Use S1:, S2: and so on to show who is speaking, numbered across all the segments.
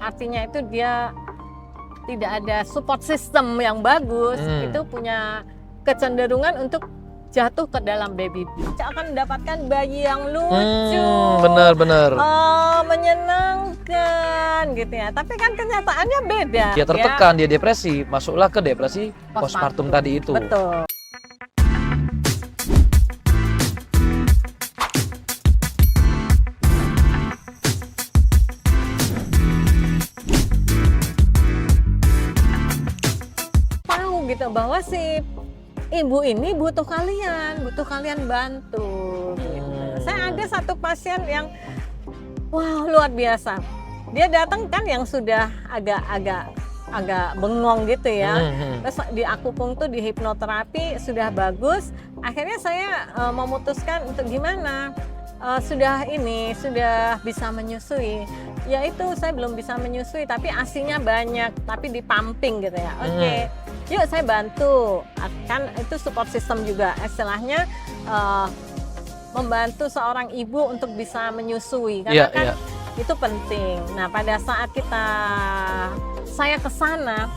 S1: artinya itu dia tidak ada support system yang bagus, itu punya kecenderungan untuk jatuh ke dalam baby blues. Akan mendapatkan bayi yang lucu,
S2: benar.
S1: menyenangkan gitu ya. Tapi kan kenyataannya beda.
S2: Dia tertekan, dia depresi, masuklah ke depresi postpartum tadi itu.
S1: Betul. Tahu gitu bahwa si ibu ini butuh kalian bantu gitu. Saya ada satu pasien yang wah luar biasa. Dia datang kan yang sudah agak bengong gitu ya. Terus di akupunktur, di hipnoterapi sudah bagus. Akhirnya saya memutuskan untuk gimana? Sudah bisa menyusui. Yaitu saya belum bisa menyusui tapi ASINya banyak, tapi di pumping gitu ya. Oke. Yuk saya bantu, kan itu support system juga istilahnya, membantu seorang ibu untuk bisa menyusui karena itu penting. Nah pada saat saya ke sana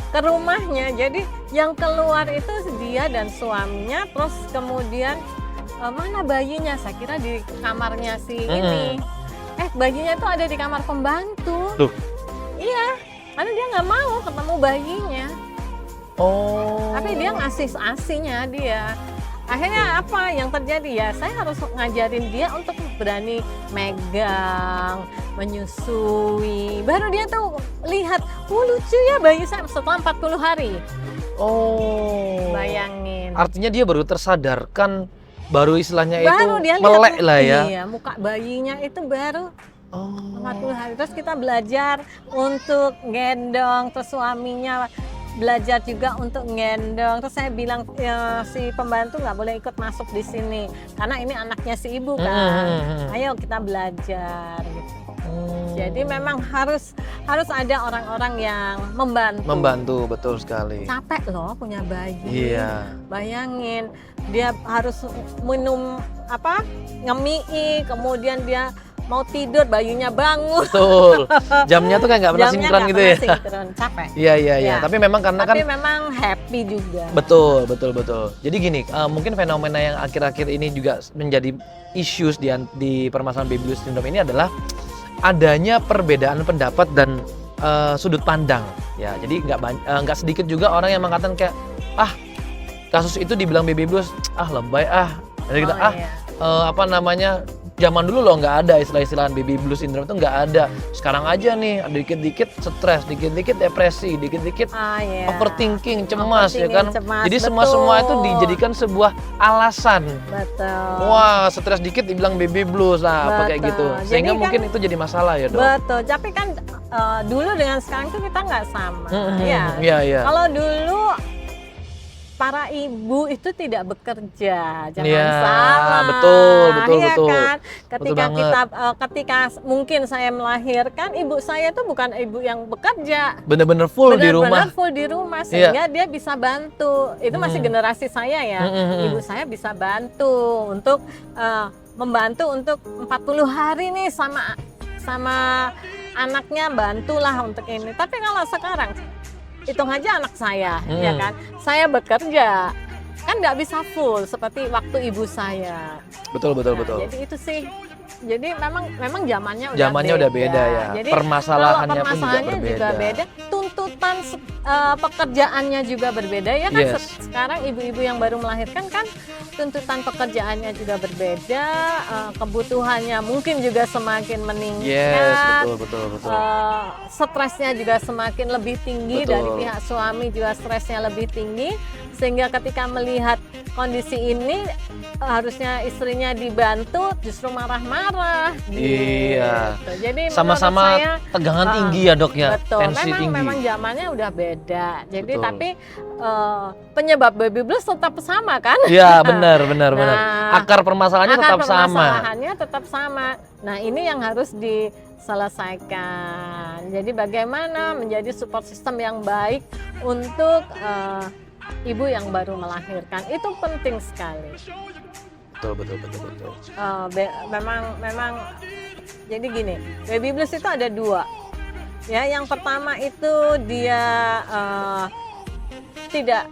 S1: ke rumahnya, jadi yang keluar itu dia dan suaminya, terus kemudian mana bayinya? Saya kira di kamarnya si ini, bayinya itu ada di kamar pembantu.
S2: Loh.
S1: Iya, karena dia nggak mau ketemu bayinya. Tapi dia ngasih ASINya dia. Akhirnya apa yang terjadi ya? Saya harus ngajarin dia untuk berani megang, menyusui. Baru dia tuh lihat, lucu ya bayi saya setelah 40 hari. Bayangin.
S2: Artinya dia baru tersadarkan, baru istilahnya
S1: baru
S2: itu
S1: dia
S2: melek
S1: lihat,
S2: lah ya.
S1: Iya, muka bayinya itu baru 40 hari. Terus kita belajar untuk gendong, terus suaminya belajar juga untuk ngendong. Terus saya bilang si pembantu nggak boleh ikut masuk di sini karena ini anaknya si ibu kan. Ayo kita belajar gitu. Jadi memang harus ada orang-orang yang
S2: membantu, betul sekali.
S1: Capek loh punya bayi.
S2: Iya.
S1: Bayangin dia harus minum ngemii, kemudian dia mau tidur bayinya bangun.
S2: Betul. Jamnya tuh kayak nggak pernah sinkron gitu ya.
S1: Sinkron, capek.
S2: Iya. Tapi memang karena
S1: tapi memang happy juga.
S2: Betul. Jadi gini, mungkin fenomena yang akhir-akhir ini juga menjadi issues di permasalahan baby blues syndrome ini adalah adanya perbedaan pendapat dan sudut pandang. Ya, jadi nggak sedikit juga orang yang mengatakan kayak kasus itu dibilang baby blues, lebay Jadi kita zaman dulu loh nggak ada istilah-istilah baby blues syndrome itu nggak ada. Sekarang aja nih dikit-dikit stres, dikit-dikit depresi, dikit-dikit overthinking, cemas ya kan. Jadi semua itu dijadikan sebuah alasan.
S1: Betul.
S2: Wah, stres dikit dibilang baby blues apa kayak gitu. Sehingga jadi mungkin itu jadi masalah ya, Dok.
S1: Betul. Tapi kan dulu dengan sekarang itu kita nggak sama.
S2: Iya.
S1: Kalau dulu para ibu itu tidak bekerja, jangan salah.
S2: Betul.
S1: Kan? Ketika mungkin saya melahirkan, ibu saya itu bukan ibu yang bekerja.
S2: Bener-bener full di rumah.
S1: Sehingga dia bisa bantu. Itu masih generasi saya ya. Ibu saya bisa bantu untuk membantu untuk 40 hari nih sama anaknya, bantulah untuk ini. Tapi kalau sekarang hitung aja anak saya, ya kan, saya bekerja, kan nggak bisa full seperti waktu ibu saya.
S2: Betul.
S1: Jadi itu sih, jadi memang zamannya
S2: udah beda ya.
S1: Jadi
S2: permasalahannya pun
S1: juga beda. Tuntutan pekerjaannya juga berbeda ya kan. Sekarang ibu-ibu yang baru melahirkan kan tuntutan pekerjaannya juga berbeda, kebutuhannya mungkin juga semakin meningkat.
S2: Betul.
S1: Stresnya juga semakin lebih tinggi. Dari pihak suami juga stresnya lebih tinggi, sehingga ketika melihat kondisi ini harusnya istrinya dibantu justru marah-marah gitu.
S2: Iya.
S1: Jadi
S2: sama-sama tegangan tinggi ya, Dok ya.
S1: Betul.
S2: Tensi tinggi.
S1: Memang zamannya udah beda. Jadi tapi penyebab baby blues tetap sama kan?
S2: Iya, benar. Akar permasalahannya
S1: tetap sama. Nah, ini yang harus diselesaikan. Jadi bagaimana menjadi support system yang baik untuk ibu yang baru melahirkan, itu penting sekali.
S2: Betul.
S1: Memang jadi gini, baby blues itu ada dua. Ya, yang pertama itu dia tidak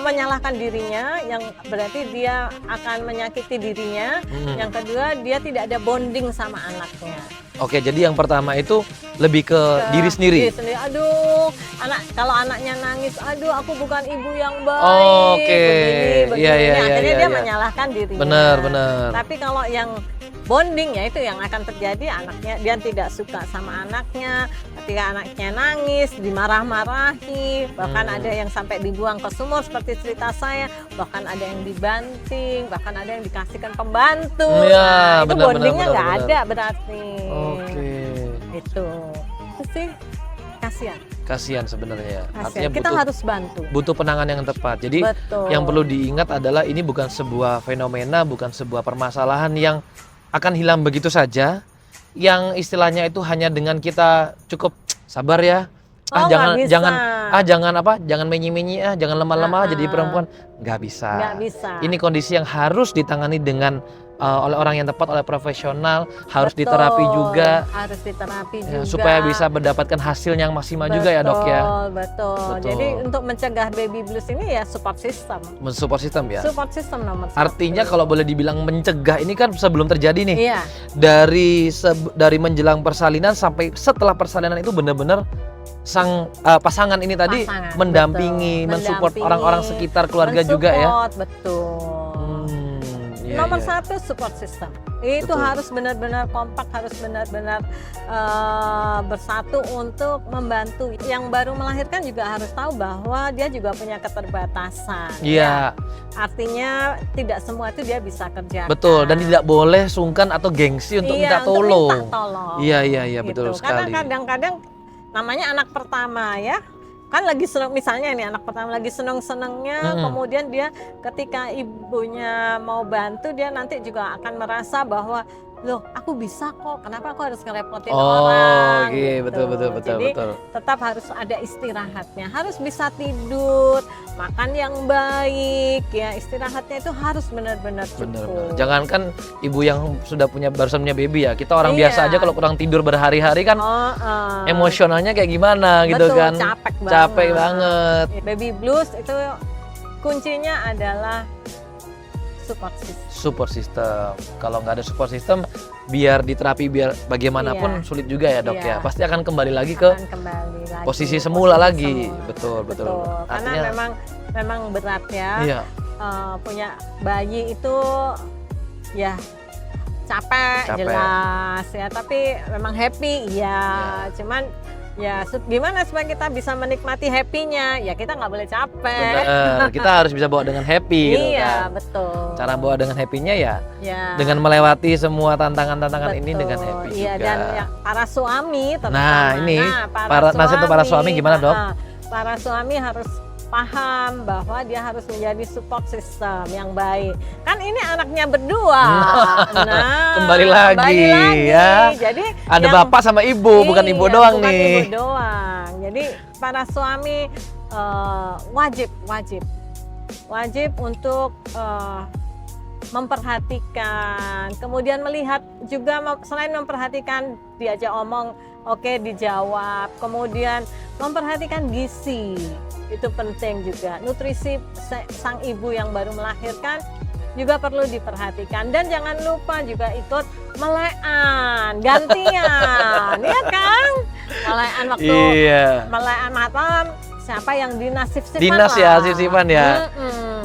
S1: menyalahkan dirinya, yang berarti dia akan menyakiti dirinya. Yang kedua, dia tidak ada bonding sama anaknya.
S2: Oke, jadi yang pertama itu lebih ke diri sendiri.
S1: Aduh, kalau anaknya nangis, aduh aku bukan ibu yang baik.
S2: Oke,
S1: begini.
S2: iya.
S1: Akhirnya dia menyalahkan dirinya.
S2: Benar.
S1: Tapi kalau yang bonding, ya itu yang akan terjadi, anaknya dia tidak suka sama anaknya, ketika anaknya nangis dimarah-marahi, bahkan ada yang sampai dibuang ke sumur seperti cerita saya, bahkan ada yang dibanting, bahkan ada yang dikasihkan pembantu.
S2: Ya,
S1: itu
S2: benar,
S1: bondingnya nggak
S2: benar.
S1: ada berarti.
S2: Oke.
S1: Itu sih kasihan
S2: sebenarnya.
S1: Kasihan.
S2: Artinya
S1: Kita harus bantu.
S2: butuh penanganan yang tepat. Jadi
S1: Betul.
S2: yang perlu diingat adalah ini bukan sebuah fenomena, bukan sebuah permasalahan yang akan hilang begitu saja, yang istilahnya itu hanya dengan kita cukup sabar ya, jangan menyi-menyi, jangan lemah-lemah jadi perempuan, nggak bisa. Ini kondisi yang harus ditangani dengan oleh orang yang tepat, oleh profesional, harus diterapi juga, supaya bisa mendapatkan hasil yang maksimal juga ya dok ya.
S1: Betul. Jadi untuk mencegah baby blues ini ya support system.
S2: Support system ya.
S1: Support system nomor satu.
S2: Artinya kalau boleh dibilang mencegah ini kan sebelum terjadi nih.
S1: Iya.
S2: Dari menjelang persalinan sampai setelah persalinan itu benar-benar sang pasangan ini tadi mendampingi, mensupport orang-orang sekitar keluarga juga ya.
S1: Betul.
S2: Iya,
S1: nomor satu support system. Itu harus benar-benar kompak, harus benar-benar bersatu untuk membantu. Yang baru melahirkan juga harus tahu bahwa dia juga punya keterbatasan.
S2: Iya.
S1: Artinya tidak semua itu dia bisa kerjakan.
S2: Betul, dan tidak boleh sungkan atau gengsi untuk minta tolong. Iya, betul sekali.
S1: Karena kadang-kadang namanya anak pertama ya, kan lagi seneng, misalnya ini anak pertama lagi seneng-senengnya, kemudian dia ketika ibunya mau bantu, dia nanti juga akan merasa bahwa loh aku bisa kok, kenapa aku harus ngerepotin orang.
S2: Iya, betul.
S1: Jadi tetap harus ada istirahatnya, harus bisa tidur, makan yang baik ya, istirahatnya itu harus benar-benar cukup.
S2: Benar. Jangankan ibu yang barusan punya baby ya, kita orang biasa aja kalau kurang tidur berhari-hari kan emosionalnya kayak gimana gitu kan. Capek banget.
S1: Baby blues itu kuncinya adalah support system. Kalau nggak ada support system, biar diterapi, biar bagaimanapun sulit juga ya dok ya. Pasti akan kembali lagi ke posisi semula lagi. Betul. Karena
S2: artinya,
S1: memang berat ya.
S2: Iya.
S1: Punya bayi itu ya capek jelas ya. Tapi memang happy ya. Cuman ya gimana supaya kita bisa menikmati happy-nya, ya kita nggak boleh capek.
S2: Bener, kita harus bisa bawa dengan happy gitu
S1: iya,
S2: kan.
S1: Betul.
S2: Cara bawa dengan happy-nya ya dengan melewati semua tantangan-tantangan ini dengan happy
S1: iya,
S2: juga.
S1: Dan ya, para suami terutama.
S2: Nah ini, para suami gimana dok?
S1: Para suami harus paham bahwa dia harus menjadi support system yang baik. Kan ini anaknya berdua.
S2: Kembali lagi ya.
S1: Jadi
S2: ada bapak sama ibu, bukan ibu doang
S1: bukan
S2: nih.
S1: Ibu doang. Jadi para suami wajib untuk memperhatikan, kemudian melihat juga, selain memperhatikan diajak omong, oke, dijawab, kemudian memperhatikan gizi. Itu penting juga. Nutrisi sang ibu yang baru melahirkan juga perlu diperhatikan, dan jangan lupa juga ikut melean gantian. Ya kan, melean waktu melean malam, siapa yang dinas
S2: ya, sip-sipan ya.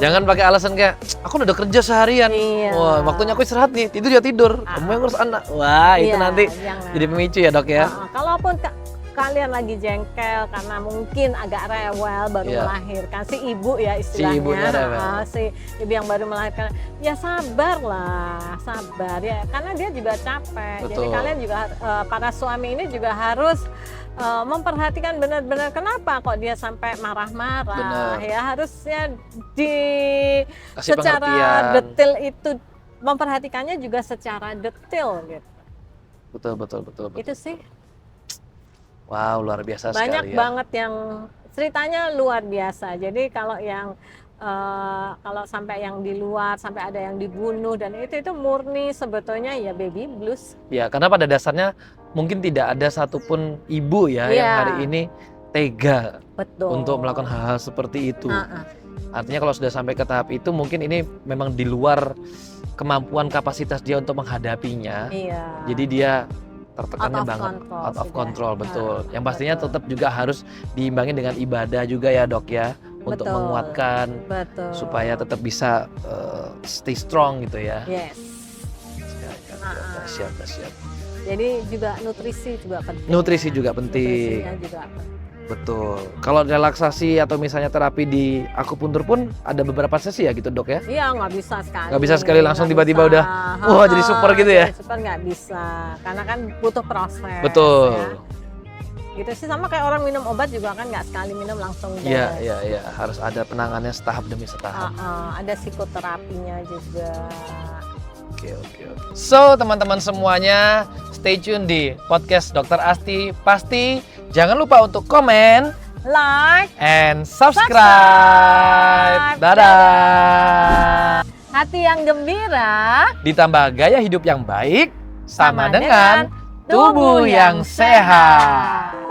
S2: Jangan pakai alasan kayak aku udah kerja seharian, wah waktunya aku istirahat nih, tidur ya tidur, kamu yang ngurus anak. Wah itu nanti jadi pemicu ya dok ya.
S1: Kalaupun kalian lagi jengkel karena mungkin agak rewel baru melahirkan, si ibu ya istilahnya, si ibu yang baru melahirkan, ya sabar ya, karena dia juga capek. Jadi kalian juga, para suami ini juga harus memperhatikan benar-benar kenapa kok dia sampai marah-marah. Ya harusnya secara detail itu, memperhatikannya juga secara detail gitu.
S2: Betul.
S1: Itu sih.
S2: Wow, luar biasa sekali ya.
S1: Banyak banget yang ceritanya luar biasa. Jadi kalau yang kalau sampai yang di luar, sampai ada yang dibunuh, dan itu murni sebetulnya ya baby blues.
S2: Ya, karena pada dasarnya mungkin tidak ada satupun ibu ya yang hari ini tega
S1: Betul.
S2: untuk melakukan hal-hal seperti itu.
S1: Uh-uh.
S2: Artinya kalau sudah sampai ke tahap itu mungkin ini memang di luar kemampuan kapasitas dia untuk menghadapinya.
S1: Iya.
S2: Jadi dia tertekannya
S1: Out of
S2: banget,
S1: control
S2: out of
S1: sudah.
S2: control, betul.
S1: Nah,
S2: Yang pastinya
S1: betul.
S2: tetap juga harus diimbangi dengan ibadah juga ya dok ya, untuk
S1: Betul.
S2: menguatkan
S1: Betul.
S2: supaya tetap bisa stay strong gitu ya.
S1: Yes.
S2: Siap.
S1: Jadi juga nutrisi juga penting.
S2: Nutrisi juga penting.
S1: Nutrisinya juga penting.
S2: Betul. Kalau relaksasi atau misalnya terapi di akupuntur pun ada beberapa sesi ya gitu dok ya?
S1: Iya, nggak bisa sekali.
S2: Nggak bisa sekali langsung
S1: Nggak
S2: tiba-tiba
S1: bisa.
S2: udah, wah, jadi super gitu ya?
S1: Jadi super nggak bisa, karena kan butuh proses.
S2: Betul.
S1: Ya. Gitu sih, sama kayak orang minum obat juga kan nggak sekali minum langsung
S2: Iya,
S1: beres.
S2: iya. Harus ada penanganannya setahap demi setahap.
S1: Ada psikoterapinya juga.
S2: Oke. So, teman-teman semuanya, stay tune di podcast Dr. Asti. Pasti jangan lupa untuk komen,
S1: Like,
S2: and subscribe. Dadah.
S1: hati yang gembira
S2: Ditambah gaya hidup yang baik sama
S1: sama
S2: dengan tubuh yang sehat.